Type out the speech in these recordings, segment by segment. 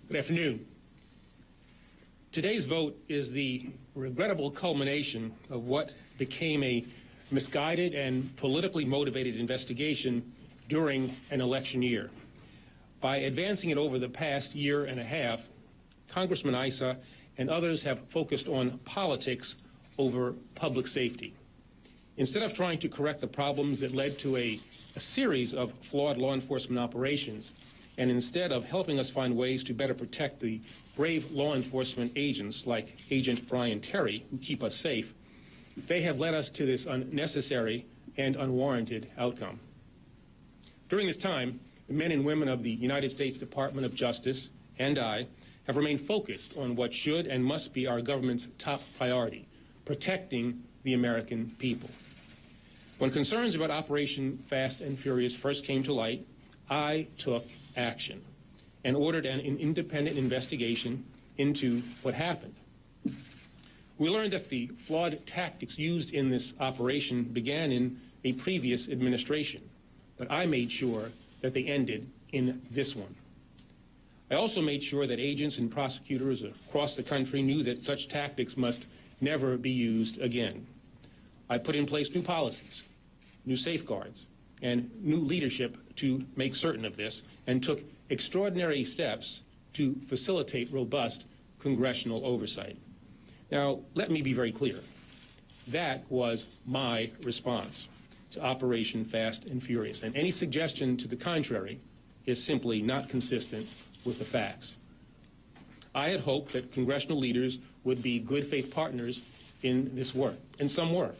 Good afternoon. Today's vote is the regrettable culmination of what became a misguided and politically motivated investigation during an election year. By advancing it over the past year and a half, Congressman Issa and others have focused on politics over public safety. Instead of trying to correct the problems that led to a series of flawed law enforcement operations, and instead of helping us find ways to better protect the brave law enforcement agents like Agent Brian Terry who keep us safe, they have led us to this unnecessary and unwarranted outcome. During this time, the men and women of the United States Department of Justice and I have remained focused on what should and must be our government's top priority, protecting the American people. When concerns about Operation Fast and Furious first came to light, I took action and ordered an independent investigation into what happened. We learned that the flawed tactics used in this operation began in a previous administration, but I made sure that they ended in this one. I also made sure that agents and prosecutors across the country knew that such tactics must never be used again. I put in place new policies, new safeguards, and new leadership to make certain of this, and took extraordinary steps to facilitate robust congressional oversight. Now, let me be very clear. That was my response to Operation Fast and Furious, and any suggestion to the contrary is simply not consistent with the facts. I had hoped that congressional leaders would be good faith partners in this work, and some were.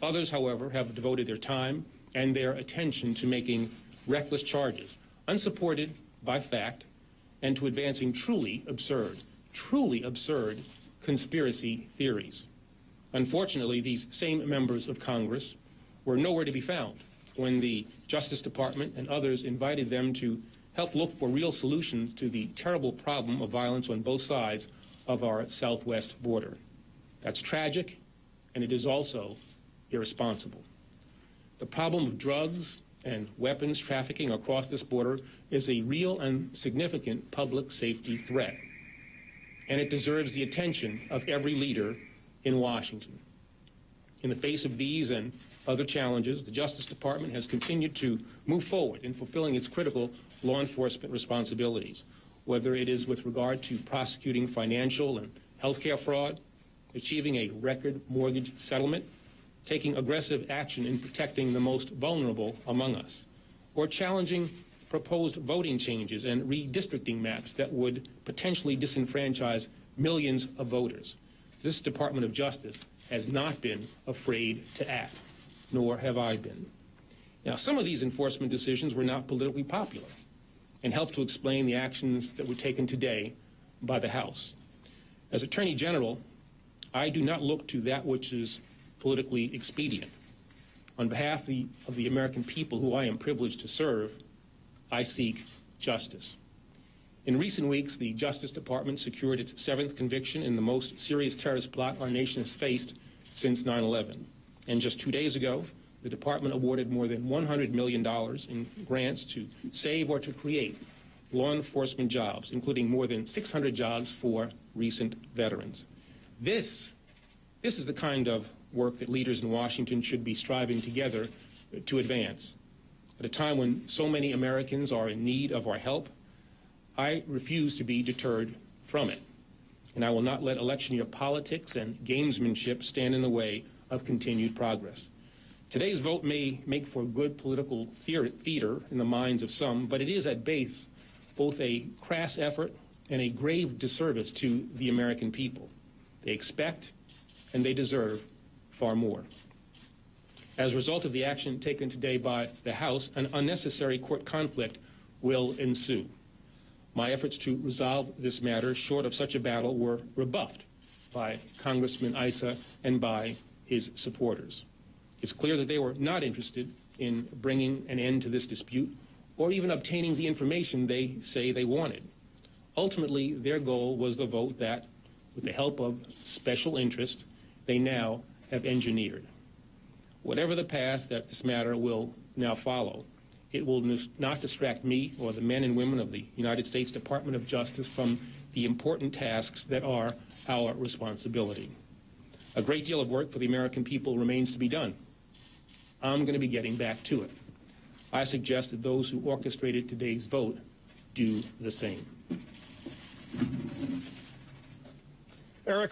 Others, however, have devoted their time and their attention to making reckless charges, unsupported by fact, and to advancing truly absurd conspiracy theories. Unfortunately, these same members of Congress were nowhere to be found when the Justice Department and others invited them to help look for real solutions to the terrible problem of violence on both sides of our southwest border. That's tragic, and it is also irresponsible. The problem of drugs and weapons trafficking across this border is a real and significant public safety threat, and it deserves the attention of every leader in Washington. In the face of these and other challenges, the Justice Department has continued to move forward in fulfilling its critical law enforcement responsibilities, whether it is with regard to prosecuting financial and healthcare fraud, achieving a record mortgage settlement, taking aggressive action in protecting the most vulnerable among us, or challenging proposed voting changes and redistricting maps that would potentially disenfranchise millions of voters. This Department of Justice has not been afraid to act, nor have I been. Now, some of these enforcement decisions were not politically popular and help to explain the actions that were taken today by the House. As Attorney General, I do not look to that which is politically expedient. On behalf of the American people who I am privileged to serve, I seek justice. In recent weeks, the Justice Department secured its 7th conviction in the most serious terrorist plot our nation has faced since 9/11. And just 2 days ago, the department awarded more than $100 million in grants to save or to create law enforcement jobs, including more than 600 jobs for recent veterans. This is the kind of work that leaders in Washington should be striving together to advance. At a time when so many Americans are in need of our help, I refuse to be deterred from it, and I will not let election year politics and gamesmanship stand in the way of continued progress. Today's vote may make for good political theater in the minds of some, but it is at base both a crass effort and a grave disservice to the American people. They expect and they deserve far more. As a result of the action taken today by the House, an unnecessary court conflict will ensue. My efforts to resolve this matter short of such a battle were rebuffed by Congressman Issa and by his supporters. It's clear that they were not interested in bringing an end to this dispute or even obtaining the information they say they wanted. Ultimately, their goal was the vote that, with the help of special interest, they now have engineered. Whatever the path that this matter will now follow, it will not distract me or the men and women of the United States Department of Justice from the important tasks that are our responsibility. A great deal of work for the American people remains to be done. I'm going to be getting back to it. I suggest that those who orchestrated today's vote do the same. Eric.